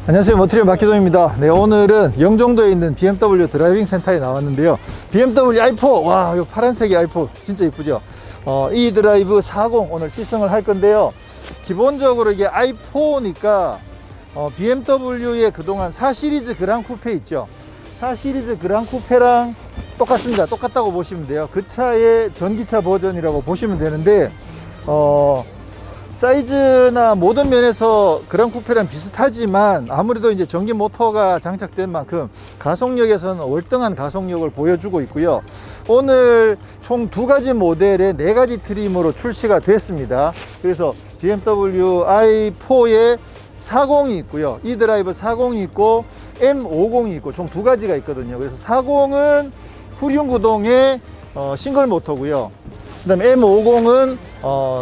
안녕하세요, 모트리얼 박기동입니다. 네, 오늘은 영종도에 있는 BMW 드라이빙 센터에 나왔는데요. BMW i4, 와, 이 파란색의 i4 진짜 이쁘죠? 이 드라이브 40 오늘 시승을 할 건데요. 기본적으로 이게 i4니까 BMW의 그동안 4 시리즈 그랑 쿠페 있죠. 4 시리즈 그랑 쿠페랑 똑같습니다. 똑같다고 보시면 돼요. 그 차의 전기차 버전이라고 보시면 되는데, 사이즈나 모든 면에서 그랑 쿠페랑 비슷하지만 아무래도 이제 전기 모터가 장착된 만큼 가속력에서는 월등한 가속력을 보여주고 있고요. 오늘 총 2가지 모델의 4가지 트림으로 출시가 됐습니다. 그래서 BMW i4에 40이 있고요. e드라이브 40이 있고 M50이 있고 총 2가지가 있거든요. 그래서 40은 후륜 구동의 싱글 모터고요. 그 다음에 M50은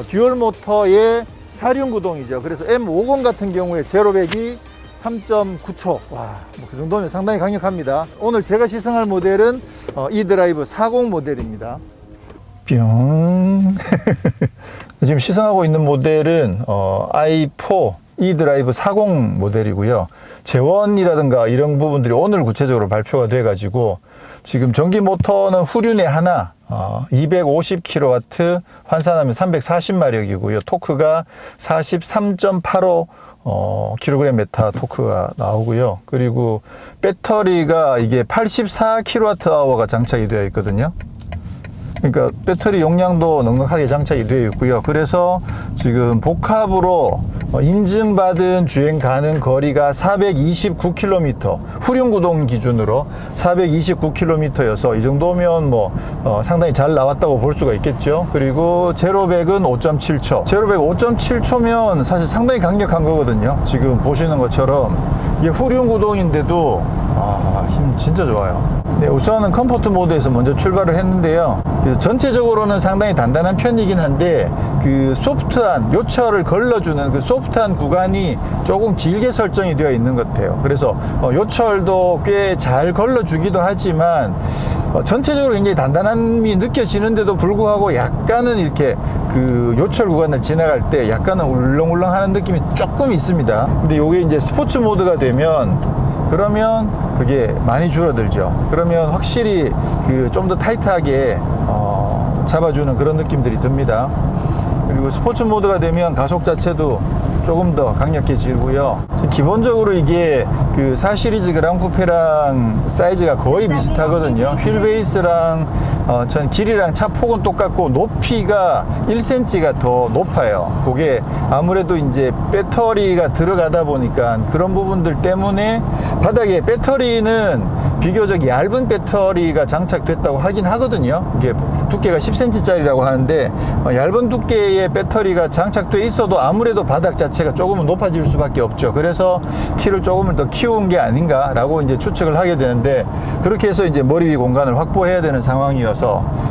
듀얼 모터의 4륜 구동이죠. 그래서 M50 같은 경우에 제로백이 3.9초. 와, 뭐 그 정도면 상당히 강력합니다. 오늘 제가 시승할 모델은 e드라이브 40 모델입니다. 뿅. 지금 시승하고 있는 모델은 i4 e드라이브 40 모델이고요. 재원이라든가 이런 부분들이 오늘 구체적으로 발표가 돼 가지고 지금 전기 모터는 후륜에 하나 250kW 환산하면 340마력이고요. 토크가 43.85 kgm 토크가 나오고요. 그리고 배터리가 이게 84kWh가 장착이 되어 있거든요. 그러니까 배터리 용량도 넉넉하게 장착이 되어 있고요. 그래서 지금 복합으로 인증받은 주행 가능 거리가 429km, 후륜 구동 기준으로 429km여서 이 정도면 상당히 잘 나왔다고 볼 수가 있겠죠. 그리고 제로백은 5.7초. 제로백 5.7초면 사실 상당히 강력한 거거든요. 지금 보시는 것처럼 이게 후륜 구동인데도 힘 진짜 좋아요. 네, 우선은 컴포트 모드에서 먼저 출발을 했는데요. 그래서 전체적으로는 상당히 단단한 편이긴 한데 그 소프트한 요철을 걸러주는 그 소프트한 구간이 조금 길게 설정이 되어 있는 것 같아요. 그래서 요철도 꽤 잘 걸러주기도 하지만 전체적으로 굉장히 단단함이 느껴지는데도 불구하고 약간은 이렇게 그 요철 구간을 지나갈 때 약간은 울렁울렁 하는 느낌이 조금 있습니다. 근데 이게 이제 스포츠 모드가 되면 그러면 그게 많이 줄어들죠. 그러면 확실히 그 좀 더 타이트하게 잡아주는 그런 느낌들이 듭니다. 그리고 스포츠 모드가 되면 가속 자체도 조금 더 강력해지고요. 기본적으로 이게 그 4 시리즈 그랑 쿠페랑 사이즈가 거의 비슷하거든요. 휠 베이스랑 전 길이랑 차 폭은 똑같고 높이가 1cm가 더 높아요. 그게 아무래도 이제 배터리가 들어가다 보니까 그런 부분들 때문에 바닥에 배터리는 비교적 얇은 배터리가 장착됐다고 하긴 하거든요. 이게 두께가 10cm짜리라고 하는데 얇은 두께의 배터리가 장착돼 있어도 아무래도 바닥 자체가 조금은 높아질 수밖에 없죠. 그래서 키를 조금은 더 키운 게 아닌가라고 이제 추측을 하게 되는데 그렇게 해서 이제 머리 위 공간을 확보해야 되는 상황이어서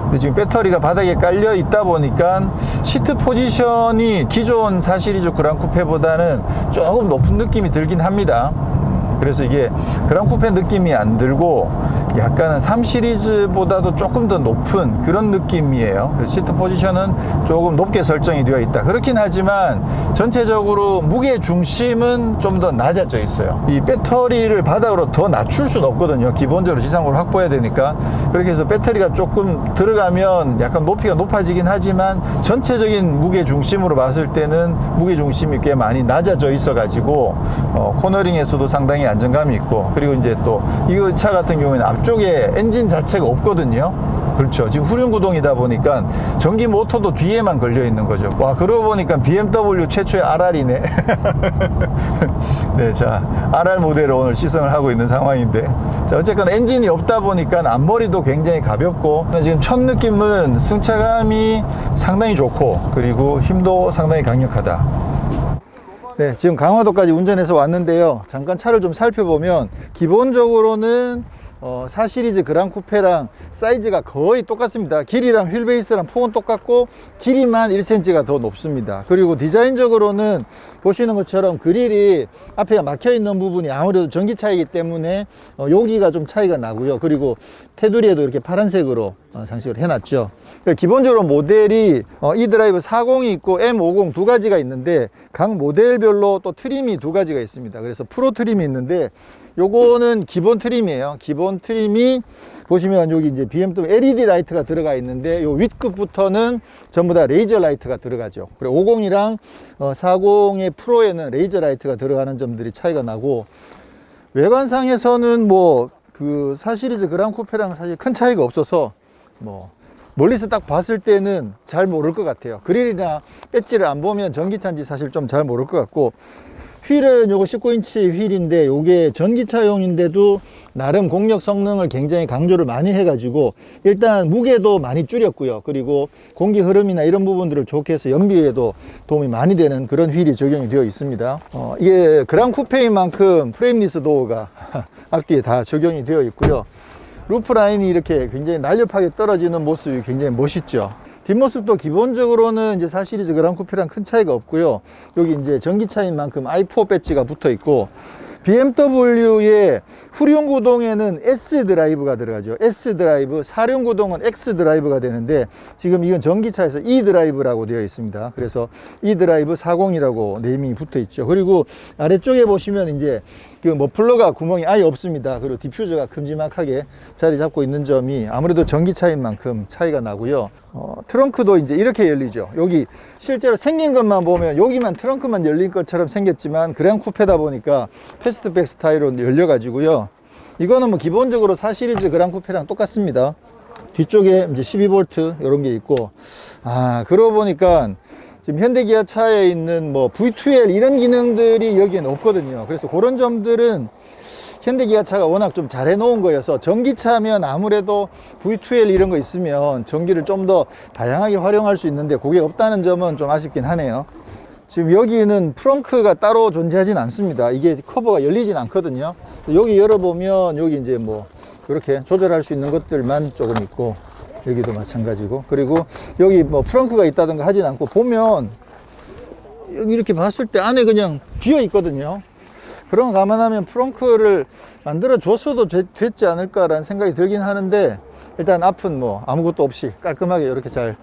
근데 지금 배터리가 바닥에 깔려 있다 보니까 시트 포지션이 기존 4 시리즈 그랑 쿠페보다는 조금 높은 느낌이 들긴 합니다. 그래서 이게 그랑 쿠페 느낌이 안 들고 약간은 3 시리즈보다도 조금 더 높은 그런 느낌이에요. 그래서 시트 포지션은 조금 높게 설정이 되어 있다. 그렇긴 하지만 전체적으로 무게 중심은 좀 더 낮아져 있어요. 이 배터리를 바닥으로 더 낮출 수는 없거든요. 기본적으로 지상고를 확보해야 되니까. 그렇게 해서 배터리가 조금 들어가면 약간 높이가 높아지긴 하지만 전체적인 무게 중심으로 봤을 때는 무게 중심이 꽤 많이 낮아져 있어 가지고 코너링에서도 상당히 안정감이 있고 그리고 이제 또 이 차 같은 경우에는 앞쪽에 엔진 자체가 없거든요. 그렇죠. 지금 후륜 구동이다 보니까 전기 모터도 뒤에만 걸려 있는 거죠. 와, 그러고 보니까 BMW 최초의 RR이네. 네, 자, RR 모델을 오늘 시승을 하고 있는 상황인데, 자, 어쨌건 엔진이 없다 보니까 앞머리도 굉장히 가볍고, 지금 첫 느낌은 승차감이 상당히 좋고, 그리고 힘도 상당히 강력하다. 네, 지금 강화도까지 운전해서 왔는데요. 잠깐 차를 좀 살펴보면 기본적으로는 4 시리즈 그랑 쿠페랑 사이즈가 거의 똑같습니다. 길이랑 휠 베이스랑 폭은 똑같고 길이만 1cm가 더 높습니다. 그리고 디자인적으로는 보시는 것처럼 그릴이 앞에 막혀 있는 부분이 아무래도 전기차이기 때문에 여기가 좀 차이가 나고요. 그리고 테두리에도 이렇게 파란색으로 장식을 해놨죠. 기본적으로 모델이 e드라이브 40이 있고 M50 두 가지가 있는데 각 모델별로 또 트림이 두 가지가 있습니다. 그래서 프로 트림이 있는데 요거는 기본 트림이에요. 기본 트림이 보시면 여기 이제 BMW LED 라이트가 들어가 있는데 요 윗급부터는 전부 다 레이저 라이트가 들어가죠. 그리고 50이랑 40의 프로에는 레이저 라이트가 들어가는 점들이 차이가 나고, 외관상에서는 뭐 그 4 시리즈 그랑 쿠페랑 사실 큰 차이가 없어서 뭐 멀리서 딱 봤을 때는 잘 모를 것 같아요. 그릴이나 배지를 안 보면 전기차인지 사실 좀 잘 모를 것 같고, 휠은 요거 19인치 휠인데 요게 전기차용인데도 나름 공력 성능을 굉장히 강조를 많이 해가지고 일단 무게도 많이 줄였고요. 그리고 공기 흐름이나 이런 부분들을 좋게 해서 연비에도 도움이 많이 되는 그런 휠이 적용이 되어 있습니다. 이게 그랑 쿠페인 만큼 프레임리스 도어가 앞뒤에 다 적용이 되어 있고요. 루프 라인이 이렇게 굉장히 날렵하게 떨어지는 모습이 굉장히 멋있죠. 뒷모습도 기본적으로는 이제 4 시리즈 그랑 쿠페랑 큰 차이가 없고요. 여기 이제 전기차인 만큼 i4 배지가 붙어 있고, BMW의 후륜 구동에는 S 드라이브가 들어가죠. S 드라이브, 사륜 구동은 X 드라이브가 되는데 지금 이건 전기차에서 E 드라이브라고 되어 있습니다. 그래서 E 드라이브 40이라고 네이밍이 붙어 있죠. 그리고 아래쪽에 보시면 이제 그 머플러가 구멍이 아예 없습니다. 그리고 디퓨저가 큼지막하게 자리 잡고 있는 점이 아무래도 전기차인 만큼 차이가 나고요. 트렁크도 이제 이렇게 열리죠. 여기 실제로 생긴 것만 보면 여기만 트렁크만 열린 것처럼 생겼지만 그냥 쿠페다 보니까 패스트백 스타일로 열려 가지고요. 이거는 뭐 기본적으로 4 시리즈 그랑 쿠페랑 똑같습니다. 뒤쪽에 이제 12V 이런 게 있고, 그러고 보니까 지금 현대기아 차에 있는 뭐 V2L 이런 기능들이 여기에는 없거든요. 그래서 그런 점들은 현대기아 차가 워낙 좀 잘 해놓은 거여서, 전기차면 아무래도 V2L 이런 거 있으면 전기를 좀 더 다양하게 활용할 수 있는데 그게 없다는 점은 좀 아쉽긴 하네요. 지금 여기는 트렁크가 따로 존재하진 않습니다. 이게 커버가 열리진 않거든요. 여기 열어보면 여기 이제 뭐 이렇게 조절할 수 있는 것들만 조금 있고, 여기도 마찬가지고, 그리고 여기 뭐 트렁크가 있다든가 하진 않고, 보면 여기 이렇게 봤을 때 안에 그냥 비어 있거든요. 그런 거 감안하면 트렁크를 만들어 줬어도 됐지 않을까라는 생각이 들긴 하는데, 일단 앞은 뭐 아무것도 없이 깔끔하게 이렇게 잘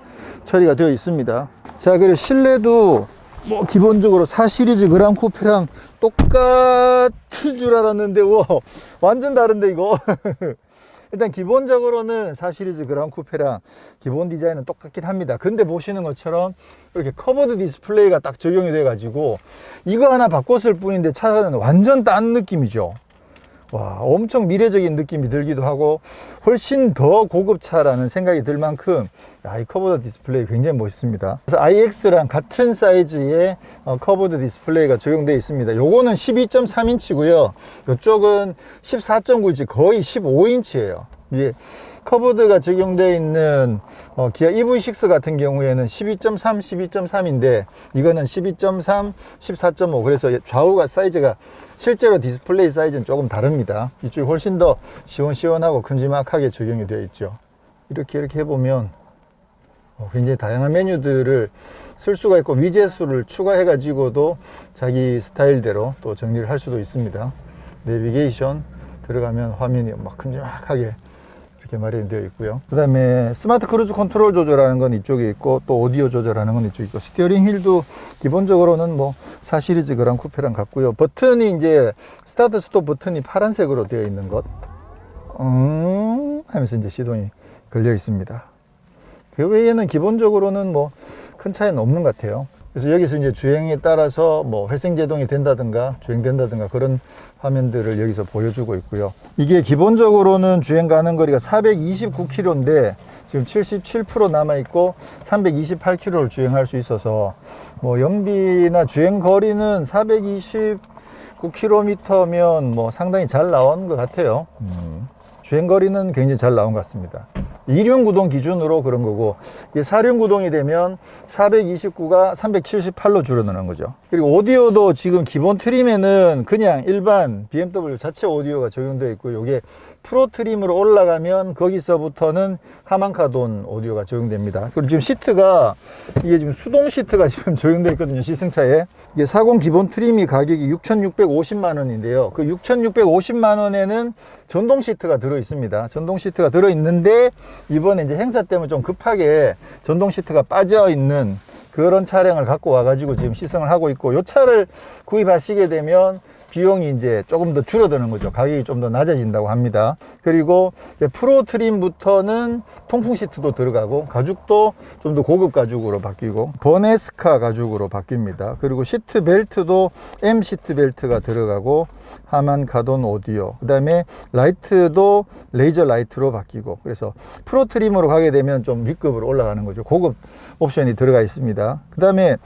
처리가 되어 있습니다. 자, 그리고 실내도 뭐 기본적으로 4 시리즈 그랑 쿠페랑 똑같은 줄 알았는데 우와, 완전 다른데 이거. 일단 기본적으로는 4 시리즈 그랑 쿠페랑 기본 디자인은 똑같긴 합니다. 근데 보시는 것처럼 이렇게 커버드 디스플레이가 딱 적용이 돼 가지고 이거 하나 바꿨을 뿐인데 차는 완전 딴 느낌이죠. 와, 엄청 미래적인 느낌이 들기도 하고 훨씬 더 고급차라는 생각이 들 만큼 이 커버드 디스플레이 굉장히 멋있습니다. 그래서 IX랑 같은 사이즈의 커버드 디스플레이가 적용되어 있습니다. 요거는 12.3인치고요. 이쪽은 14.9인치, 거의 15인치예요. 이게 커버드가 적용되어 있는 기아 EV6 같은 경우에는 12.3, 12.3인데 이거는 12.3, 14.5. 그래서 좌우가 사이즈가 실제로 디스플레이 사이즈는 조금 다릅니다. 이쪽이 훨씬 더 시원시원하고 큼지막하게 적용이 되어 있죠. 이렇게 해보면 굉장히 다양한 메뉴들을 쓸 수가 있고, 위젯수를 추가해 가지고도 자기 스타일대로 또 정리를 할 수도 있습니다. 내비게이션 들어가면 화면이 막 큼지막하게 이렇게 마련되어 있고요. 그 다음에 스마트 크루즈 컨트롤 조절하는 건 이쪽에 있고, 또 오디오 조절하는 건 이쪽에 있고, 스티어링 휠도 기본적으로는 뭐 4 시리즈 그랑 쿠페랑 같고요. 버튼이 이제 스타트 스톱 버튼이 파란색으로 되어 있는 것 하면서 이제 시동이 걸려 있습니다. 그 외에는 기본적으로는 뭐 큰 차이는 없는 것 같아요. 그래서 여기서 이제 주행에 따라서 뭐 회생 제동이 된다든가 주행된다든가 그런 화면들을 여기서 보여주고 있고요. 이게 기본적으로는 주행 가는 거리가 429km인데 지금 77% 남아 있고 328km를 주행할 수 있어서 뭐 연비나 주행 거리는 429km면 뭐 상당히 잘 나온 것 같아요. 주행 거리는 굉장히 잘 나온 것 같습니다. 2륜 구동 기준으로 그런 거고, 이게 4륜 구동이 되면 429가 378로 줄어드는 거죠. 그리고 오디오도 지금 기본 트림에는 그냥 일반 BMW 자체 오디오가 적용되어 있고, 이게 프로 트림으로 올라가면 거기서부터는 하만카돈 오디오가 적용됩니다. 그리고 지금 시트가 이게 지금 수동 시트가 지금 적용되어 있거든요. 시승차에. 이게 40 기본 트림이 가격이 6,650만 원인데요. 그 6,650만 원에는 전동 시트가 들어 있습니다. 전동 시트가 들어 있는데 이번에 이제 행사 때문에 좀 급하게 전동 시트가 빠져 있는 그런 차량을 갖고 와가지고 지금 시승을 하고 있고, 이 차를 구입하시게 되면 비용이 이제 조금 더 줄어드는 거죠. 가격이 좀 더 낮아진다고 합니다. 그리고 프로 트림부터는 통풍 시트도 들어가고, 가죽도 좀 더 고급 가죽으로 바뀌고, 버네스카 가죽으로 바뀝니다. 그리고 시트 벨트도 M 시트 벨트가 들어가고, 하만 카돈 오디오, 그 다음에 라이트도 레이저 라이트로 바뀌고, 그래서 프로 트림으로 가게 되면 좀 윗급으로 올라가는 거죠. 고급 옵션이 들어가 있습니다. 그 다음에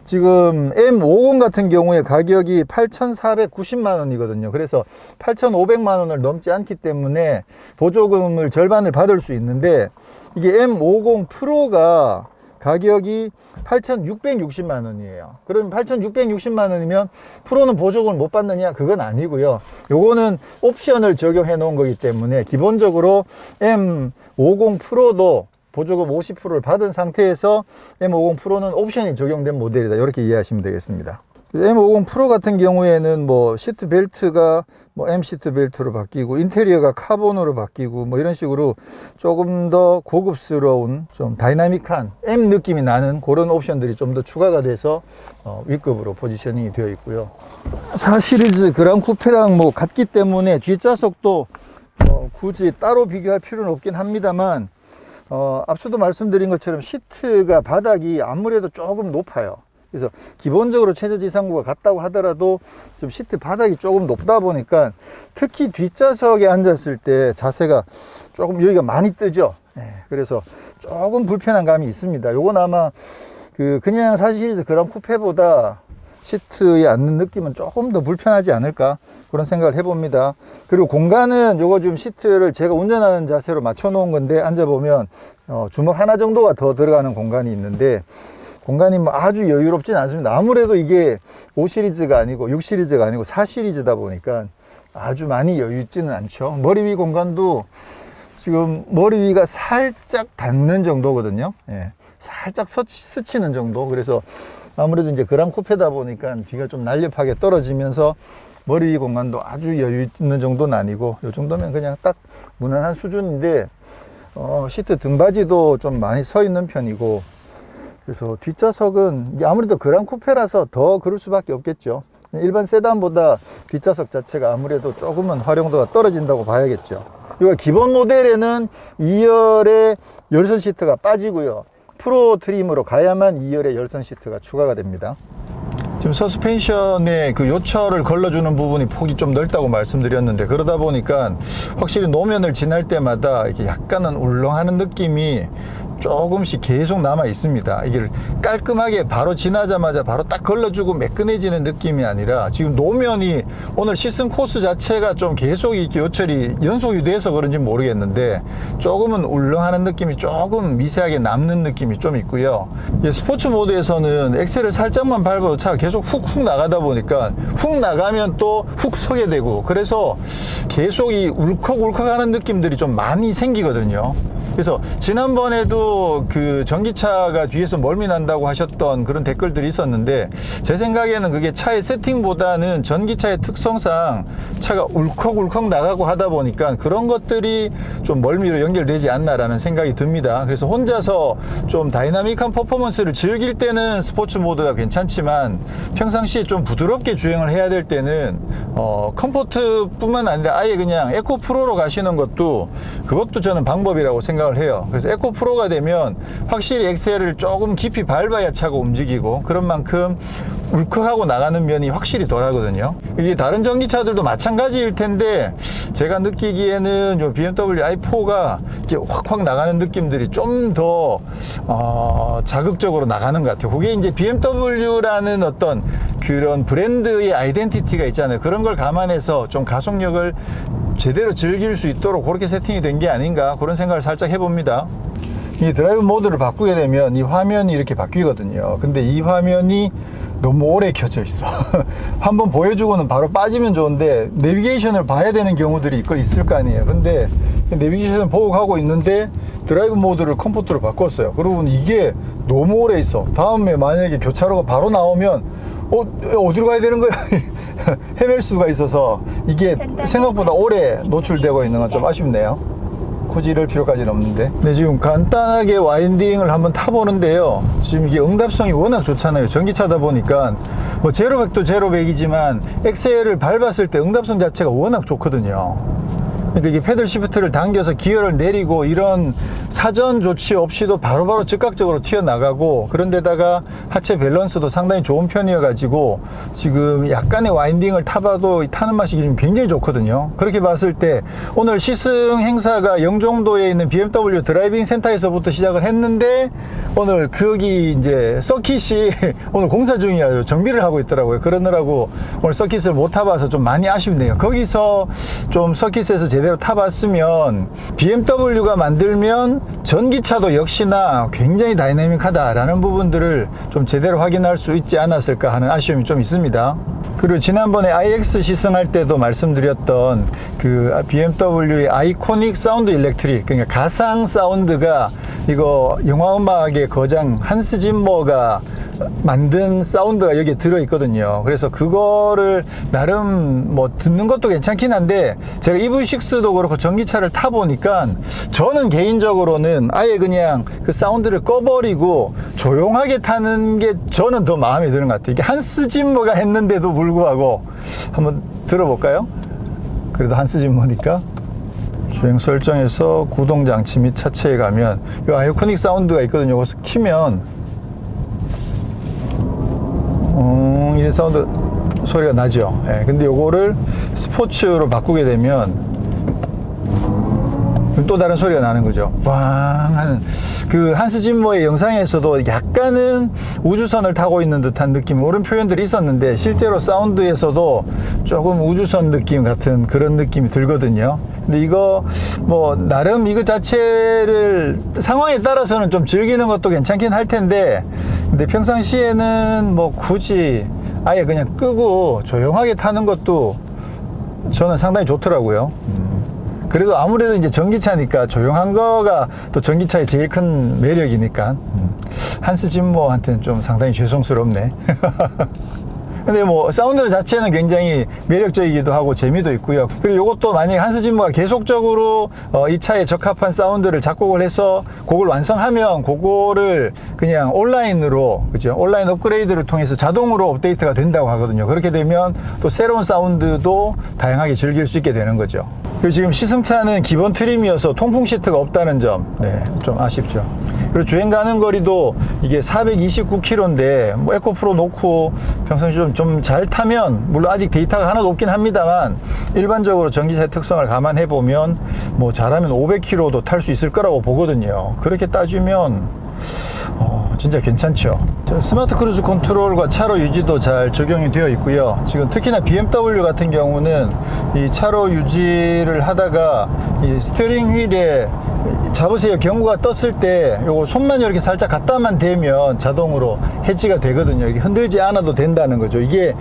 지금 M50 같은 경우에 가격이 8,490만 원이거든요. 그래서 8,500만 원을 넘지 않기 때문에 보조금을 절반을 받을 수 있는데, 이게 M50 프로가 가격이 8,660만 원이에요. 그러면 8,660만 원이면 프로는 보조금을 못 받느냐? 그건 아니고요. 요거는 옵션을 적용해 놓은 거기 때문에 기본적으로 M50 프로도 보조금 50%를 받은 상태에서 M50 프로는 옵션이 적용된 모델이다. 이렇게 이해하시면 되겠습니다. M50 프로 같은 경우에는 뭐 시트 벨트가 뭐 M 시트 벨트로 바뀌고, 인테리어가 카본으로 바뀌고, 뭐 이런 식으로 조금 더 고급스러운 좀 다이나믹한 M 느낌이 나는 그런 옵션들이 좀 더 추가가 돼서 윗급으로 포지셔닝이 되어 있고요. 4 시리즈 그랑 쿠페랑 뭐 같기 때문에 뒷좌석도 굳이 따로 비교할 필요는 없긴 합니다만, 앞서도 말씀드린 것처럼 시트가 바닥이 아무래도 조금 높아요. 그래서 기본적으로 최저지상구가 같다고 하더라도 지금 시트 바닥이 조금 높다 보니까 특히 뒷좌석에 앉았을 때 자세가 조금 여기가 많이 뜨죠. 그래서 조금 불편한 감이 있습니다. 요건 아마 그냥 4 시리즈 그랑 쿠페보다 시트에 앉는 느낌은 조금 더 불편하지 않을까, 그런 생각을 해봅니다. 그리고 공간은 요거 지금 시트를 제가 운전하는 자세로 맞춰 놓은 건데, 앉아보면 주먹 하나 정도가 더 들어가는 공간이 있는데, 공간이 뭐 아주 여유롭진 않습니다. 아무래도 이게 5 시리즈가 아니고 6 시리즈가 아니고 4 시리즈다 보니까 아주 많이 여유 있지는 않죠. 머리 위 공간도 지금 머리 위가 살짝 닿는 정도거든요. 살짝 스치는 정도. 그래서 아무래도 이제 그랑 쿠페다 보니까 뒤가 좀 날렵하게 떨어지면서 머리 위 공간도 아주 여유 있는 정도는 아니고, 이 정도면 그냥 딱 무난한 수준인데, 시트 등받이도 좀 많이 서 있는 편이고, 그래서 뒷좌석은 이게 아무래도 그랑 쿠페라서 더 그럴 수밖에 없겠죠. 일반 세단보다 뒷좌석 자체가 아무래도 조금은 활용도가 떨어진다고 봐야겠죠. 이거 기본 모델에는 2열에 열선 시트가 빠지고요. 프로 트림으로 가야만 2열에 열선 시트가 추가가 됩니다. 지금 서스펜션에 그 요철을 걸러주는 부분이 폭이 좀 넓다고 말씀드렸는데, 그러다 보니까 확실히 노면을 지날 때마다 이렇게 약간은 울렁하는 느낌이 조금씩 계속 남아 있습니다. 이게 깔끔하게 바로 지나자마자 바로 딱 걸러주고 매끈해지는 느낌이 아니라, 지금 노면이 오늘 시승 코스 자체가 좀 계속 이렇게 요철이 연속이 돼서 그런지 모르겠는데 조금은 울렁하는 느낌이 조금 미세하게 남는 느낌이 좀 있고요. 스포츠 모드에서는 엑셀을 살짝만 밟아도 차가 계속 훅훅 나가다 보니까 훅 나가면 또 훅 서게 되고, 그래서 계속 이 울컥울컥 하는 느낌들이 좀 많이 생기거든요. 그래서 지난번에도 그 전기차가 뒤에서 멀미 난다고 하셨던 그런 댓글들이 있었는데, 제 생각에는 그게 차의 세팅보다는 전기차의 특성상 차가 울컥울컥 나가고 하다 보니까 그런 것들이 좀 멀미로 연결되지 않나라는 생각이 듭니다. 그래서 혼자서 좀 다이나믹한 퍼포먼스를 즐길 때는 스포츠 모드가 괜찮지만, 평상시에 좀 부드럽게 주행을 해야 될 때는 컴포트뿐만 아니라 아예 그냥 에코 프로로 가시는 그것도 저는 방법이라고 생각을 해요. 그래서 에코 프로가 되면 확실히 엑셀을 조금 깊이 밟아야 차가 움직이고, 그런 만큼 울컥하고 나가는 면이 확실히 덜 하거든요. 이게 다른 전기차들도 마찬가지일 텐데, 제가 느끼기에는 요 BMW i4가 이렇게 확확 나가는 느낌들이 좀 더 자극적으로 나가는 것 같아요. 그게 이제 BMW라는 어떤 그런 브랜드의 아이덴티티가 있잖아요. 그런 걸 감안해서 좀 가속력을 제대로 즐길 수 있도록 그렇게 세팅이 된 게 아닌가, 그런 생각을 살짝 해봅니다. 이 드라이브 모드를 바꾸게 되면 이 화면이 이렇게 바뀌거든요. 근데 이 화면이 너무 오래 켜져 있어. 한번 보여주고는 바로 빠지면 좋은데 내비게이션을 봐야 되는 경우들이 있을 거 아니에요. 근데 내비게이션을 보고 가고 있는데 드라이브 모드를 컴포트로 바꿨어요. 그러고 이게 너무 오래 있어. 다음에 만약에 교차로가 바로 나오면 어디로 가야 되는 거야? 헤맬 수가 있어서 이게 생각보다 오래 노출되고 있는 건 좀 아쉽네요. 굳이 이럴 필요까지는 없는데. 네, 지금 간단하게 와인딩을 한번 타보는데요. 지금 이게 응답성이 워낙 좋잖아요. 전기차다 보니까 뭐 제로백도 제로백이지만 엑셀을 밟았을 때 응답성 자체가 워낙 좋거든요. 그러니까 이게 패들 시프트를 당겨서 기어를 내리고 이런 사전 조치 없이도 바로바로 즉각적으로 튀어나가고, 그런데다가 하체 밸런스도 상당히 좋은 편이어 가지고 지금 약간의 와인딩을 타봐도 타는 맛이 굉장히 좋거든요. 그렇게 봤을 때 오늘 시승 행사가 영종도에 있는 BMW 드라이빙 센터에서부터 시작을 했는데 오늘 거기 이제 서킷이 오늘 공사 중이에요. 정비를 하고 있더라고요. 그러느라고 오늘 서킷을 못 타봐서 좀 많이 아쉽네요. 거기서 좀 서킷에서 제대로 타봤으면 BMW가 만들면 전기차도 역시나 굉장히 다이내믹하다라는 부분들을 좀 제대로 확인할 수 있지 않았을까 하는 아쉬움이 좀 있습니다. 그리고 지난번에 iX 시승할 때도 말씀드렸던 그 BMW의 아이코닉 사운드 일렉트릭, 그러니까 가상 사운드가 이거 영화 음악의 거장 한스 짐머가 만든 사운드가 여기에 들어있거든요. 그래서 그거를 나름 뭐 듣는 것도 괜찮긴 한데 제가 EV6도 그렇고 전기차를 타보니까 저는 개인적으로는 아예 그냥 그 사운드를 꺼버리고 조용하게 타는 게 저는 더 마음에 드는 것 같아요. 이게 한스 짐머가 했는데도 불구하고 한번 들어볼까요? 그래도 한스 짐머니까. 주행 설정에서 구동 장치 및 차체에 가면 이 아이코닉 사운드가 있거든요. 여기서 키면 이 사운드 소리가 나죠. 예, 근데 요거를 스포츠로 바꾸게 되면 또 다른 소리가 나는 거죠. 왕 하는 그 한스 짐머의 영상에서도 약간은 우주선을 타고 있는 듯한 느낌, 이런 표현들이 있었는데 실제로 사운드에서도 조금 우주선 느낌 같은 그런 느낌이 들거든요. 근데 이거 뭐 나름 이거 자체를 상황에 따라서는 좀 즐기는 것도 괜찮긴 할 텐데, 근데 평상시에는 뭐 굳이 아예 그냥 끄고 조용하게 타는 것도 저는 상당히 좋더라고요. 그래도 아무래도 이제 전기차니까 조용한 거가 또 전기차의 제일 큰 매력이니까 한스 짐머한테는 좀 상당히 죄송스럽네. 근데 뭐 사운드 자체는 굉장히 매력적이기도 하고 재미도 있고요. 그리고 이것도 만약에 한스 짐머가 계속적으로 이 차에 적합한 사운드를 작곡을 해서 곡을 완성하면 그거를 그냥 온라인으로, 그죠? 온라인 업그레이드를 통해서 자동으로 업데이트가 된다고 하거든요. 그렇게 되면 또 새로운 사운드도 다양하게 즐길 수 있게 되는 거죠. 그리고 지금 시승차는 기본 트림이어서 통풍 시트가 없다는 점, 네, 좀 아쉽죠. 그리고 주행 가는 거리도 이게 429km인데 뭐 에코프로 놓고 평상시 좀 잘 타면, 물론 아직 데이터가 하나도 없긴 합니다만 일반적으로 전기차의 특성을 감안해 보면 뭐 잘하면 500km도 탈 수 있을 거라고 보거든요. 그렇게 따지면 진짜 괜찮죠. 스마트 크루즈 컨트롤과 차로 유지도 잘 적용이 되어 있고요. 지금 특히나 BMW 같은 경우는 이 차로 유지를 하다가 이 스티어링 휠에 잡으세요 경고가 떴을 때 요거 손만 이렇게 살짝 갖다만 대면 자동으로 해지가 되거든요. 이렇게 흔들지 않아도 된다는 거죠. 이게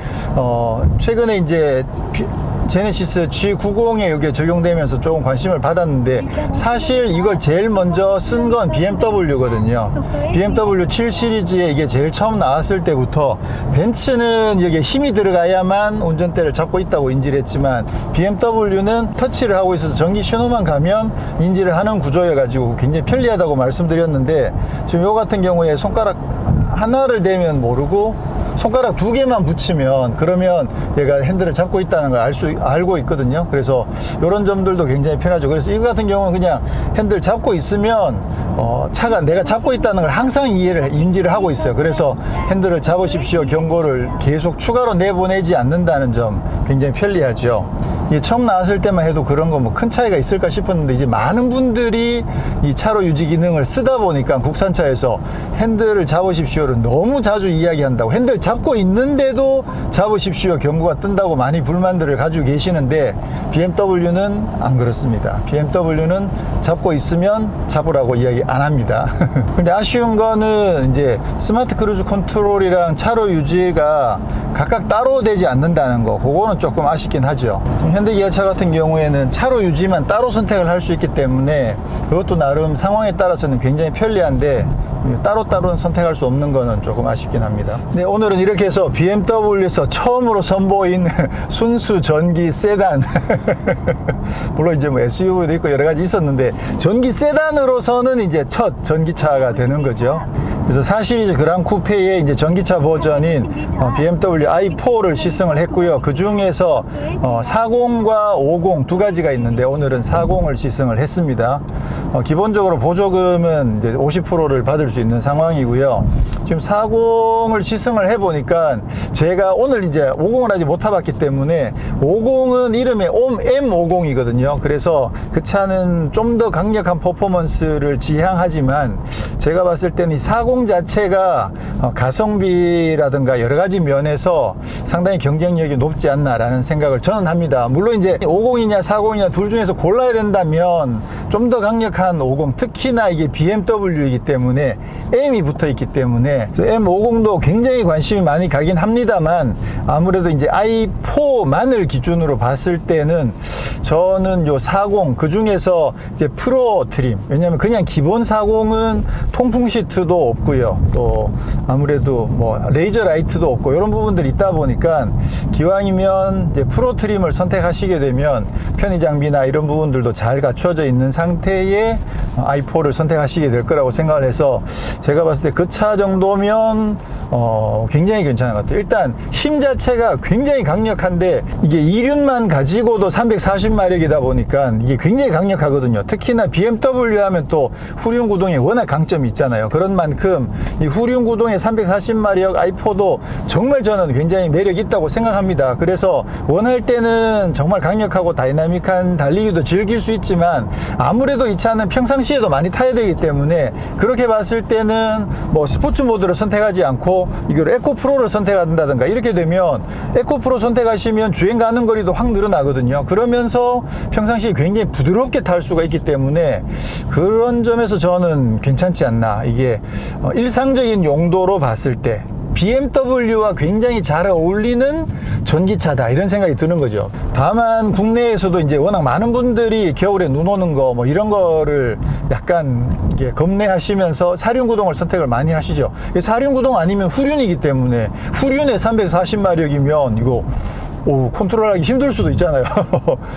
최근에 이제 제네시스 G90에 이게 적용되면서 조금 관심을 받았는데, 사실 이걸 제일 먼저 쓴 건 BMW거든요. BMW 7 시리즈에 이게 제일 처음 나왔을 때부터 벤츠는 여기에 힘이 들어가야만 운전대를 잡고 있다고 인지를 했지만 BMW는 터치를 하고 있어서 전기 신호만 가면 인지를 하는 구조여가지고 굉장히 편리하다고 말씀드렸는데, 지금 요 같은 경우에 손가락 하나를 대면 모르고 손가락 2개만 붙이면 그러면 얘가 핸들을 잡고 있다는 걸 알고 있거든요. 그래서 이런 점들도 굉장히 편하죠. 그래서 이거 같은 경우는 그냥 핸들 잡고 있으면 차가 내가 잡고 있다는 걸 항상 인지를 하고 있어요. 그래서 핸들을 잡으십시오 경고를 계속 추가로 내보내지 않는다는 점 굉장히 편리하죠. 이게 처음 나왔을 때만 해도 그런 거 뭐 큰 차이가 있을까 싶었는데 이제 많은 분들이 이 차로 유지 기능을 쓰다 보니까 국산차에서 핸들을 잡으십시오를 너무 자주 이야기한다고, 핸들 잡고 있는데도 잡으십시오 경고가 뜬다고 많이 불만들을 가지고 계시는데 BMW는 안 그렇습니다. BMW는 잡고 있으면 잡으라고 이야기 안 합니다. 근데 아쉬운 거는 이제 스마트 크루즈 컨트롤이랑 차로 유지가 각각 따로 되지 않는다는 거, 그거는 조금 아쉽긴 하죠. 현대기아차 같은 경우에는 차로 유지만 따로 선택을 할 수 있기 때문에 그것도 나름 상황에 따라서는 굉장히 편리한데 따로따로는 선택할 수 없는 거는 조금 아쉽긴 합니다. 네, 오늘은 이렇게 해서 BMW에서 처음으로 선보인 순수 전기 세단 물론 이제 뭐 SUV도 있고 여러 가지 있었는데 전기 세단으로서는 이제 첫 전기차가 되는 거죠. 그래서 4 시리즈 그랑 쿠페의 이제 전기차 버전인 BMW i4를 시승을 했고요. 그 중에서 40과 50 두 가지가 있는데 오늘은 40을 시승을 했습니다. 기본적으로 보조금은 이제 50%를 받을 수 있는 상황이고요. 지금 40을 시승을 해보니까 제가 오늘 이제 50을 아직 못 타봤기 때문에 50은 이름에 M50이거든요. 그래서 그 차는 좀 더 강력한 퍼포먼스를 지향하지만 제가 봤을 때는 이 40 자체가 가성비라든가 여러 가지 면에서 상당히 경쟁력이 높지 않나라는 생각을 저는 합니다. 물론 이제 50이냐 40이냐 둘 중에서 골라야 된다면 좀 더 강력한 50, 특히나 이게 BMW이기 때문에 M이 붙어 있기 때문에 M50도 굉장히 관심이 많이 가긴 합니다만 아무래도 이제 i4만을 기준으로 봤을 때는 저는 요 40, 그 중에서 이제 프로 트림, 왜냐면 그냥 기본 40은 통풍 시트도 없고요. 또 아무래도 뭐 레이저 라이트도 없고 이런 부분들이 있다 보니까 기왕이면 이제 프로 트림을 선택하시게 되면 편의 장비나 이런 부분들도 잘 갖춰져 있는 상태의 i4를 선택하시게 될 거라고 생각을 해서 제가 봤을 때 그 차 정도면 굉장히 괜찮은 것 같아요. 일단 힘 자체가 굉장히 강력한데 이게 2륜만 가지고도 340마력이다 보니까 이게 굉장히 강력하거든요. 특히나 BMW 하면 또 후륜 구동에 워낙 강점이 있잖아요. 그런 만큼 이 후륜 구동의 340마력 i4도 정말 저는 굉장히 매력이 있다고 생각합니다. 그래서 원할 때는 정말 강력하고 다이나믹한 달리기도 즐길 수 있지만 아무래도 이 차는 평상시에도 많이 타야 되기 때문에 그렇게 봤을 때는 뭐 스포츠 모드를 선택하지 않고 이걸 에코 프로를 선택한다든가 이렇게 되면 에코 프로 선택하시면 주행 가는 거리도 확 늘어나거든요. 그러면서 평상시에 굉장히 부드럽게 탈 수가 있기 때문에 그런 점에서 저는 괜찮지 않나. 이게 일상적인 용도로 봤을 때 BMW와 굉장히 잘 어울리는 전기차다 이런 생각이 드는 거죠. 다만 국내에서도 이제 워낙 많은 분들이 겨울에 눈 오는 거 뭐 이런 거를 약간 이게 겁내하시면서 사륜구동을 선택을 많이 하시죠. 사륜구동 아니면 후륜이기 때문에 후륜에 340마력이면 이거 컨트롤하기 힘들 수도 있잖아요.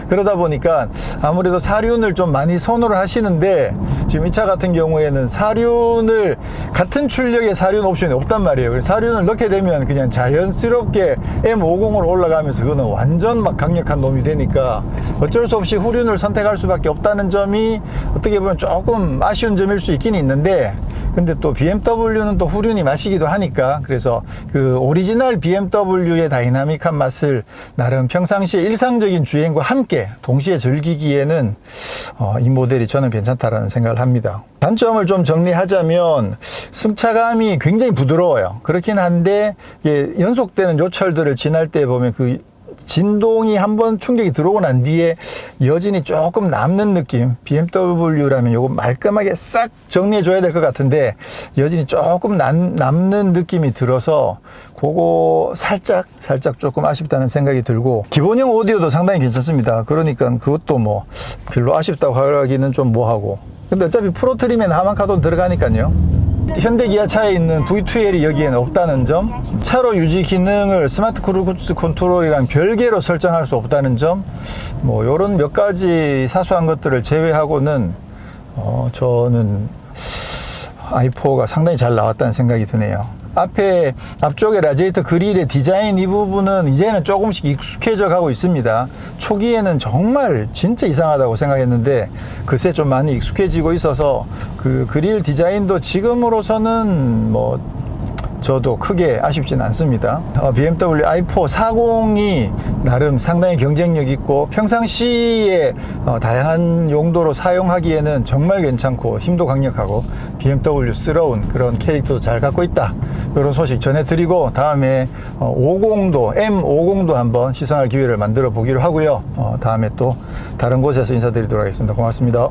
그러다 보니까 아무래도 사륜을 좀 많이 선호를 하시는데 지금 이 차 같은 경우에는 사륜을 같은 출력의 사륜 옵션이 없단 말이에요. 그래서 사륜을 넣게 되면 그냥 자연스럽게 M50으로 올라가면서 그거는 완전 막 강력한 놈이 되니까 어쩔 수 없이 후륜을 선택할 수밖에 없다는 점이 어떻게 보면 조금 아쉬운 점일 수 있긴 있는데 근데 또 BMW는 또 후륜이 맛이기도 하니까 그래서 그 오리지널 BMW의 다이나믹한 맛을 나름 평상시에 일상적인 주행과 함께 동시에 즐기기에는 이 모델이 저는 괜찮다라는 생각을 합니다. 단점을 좀 정리하자면 승차감이 굉장히 부드러워요. 그렇긴 한데 이게 연속되는 요철들을 지날 때 보면 그 진동이 한번 충격이 들어오고 난 뒤에 여진이 조금 남는 느낌. BMW라면 요거 말끔하게 싹 정리해 줘야 될 것 같은데 여진이 조금 남는 느낌이 들어서 그거 살짝 조금 아쉽다는 생각이 들고 기본형 오디오도 상당히 괜찮습니다. 그러니까 그것도 뭐 별로 아쉽다고 하기는 좀 뭐하고 근데 어차피 프로트림엔 하만카돈 들어가니까요. 현대기아차에 있는 V2L이 여기에는 없다는 점, 차로 유지 기능을 스마트 크루즈 컨트롤이랑 별개로 설정할 수 없다는 점, 뭐 요런 몇 가지 사소한 것들을 제외하고는 저는 i4가 상당히 잘 나왔다는 생각이 드네요. 앞쪽에 라디에이터 그릴의 디자인 이 부분은 이제는 조금씩 익숙해져 가고 있습니다. 초기에는 정말 진짜 이상하다고 생각했는데 글쎄 좀 많이 익숙해지고 있어서 그 그릴 디자인도 지금으로서는 뭐 저도 크게 아쉽진 않습니다. BMW i4 40이 나름 상당히 경쟁력 있고 평상시에 다양한 용도로 사용하기에는 정말 괜찮고 힘도 강력하고 BMW스러운 그런 캐릭터도 잘 갖고 있다. 이런 소식 전해드리고 다음에 M50도 한번 시승할 기회를 만들어 보기로 하고요. 다음에 또 다른 곳에서 인사드리도록 하겠습니다. 고맙습니다.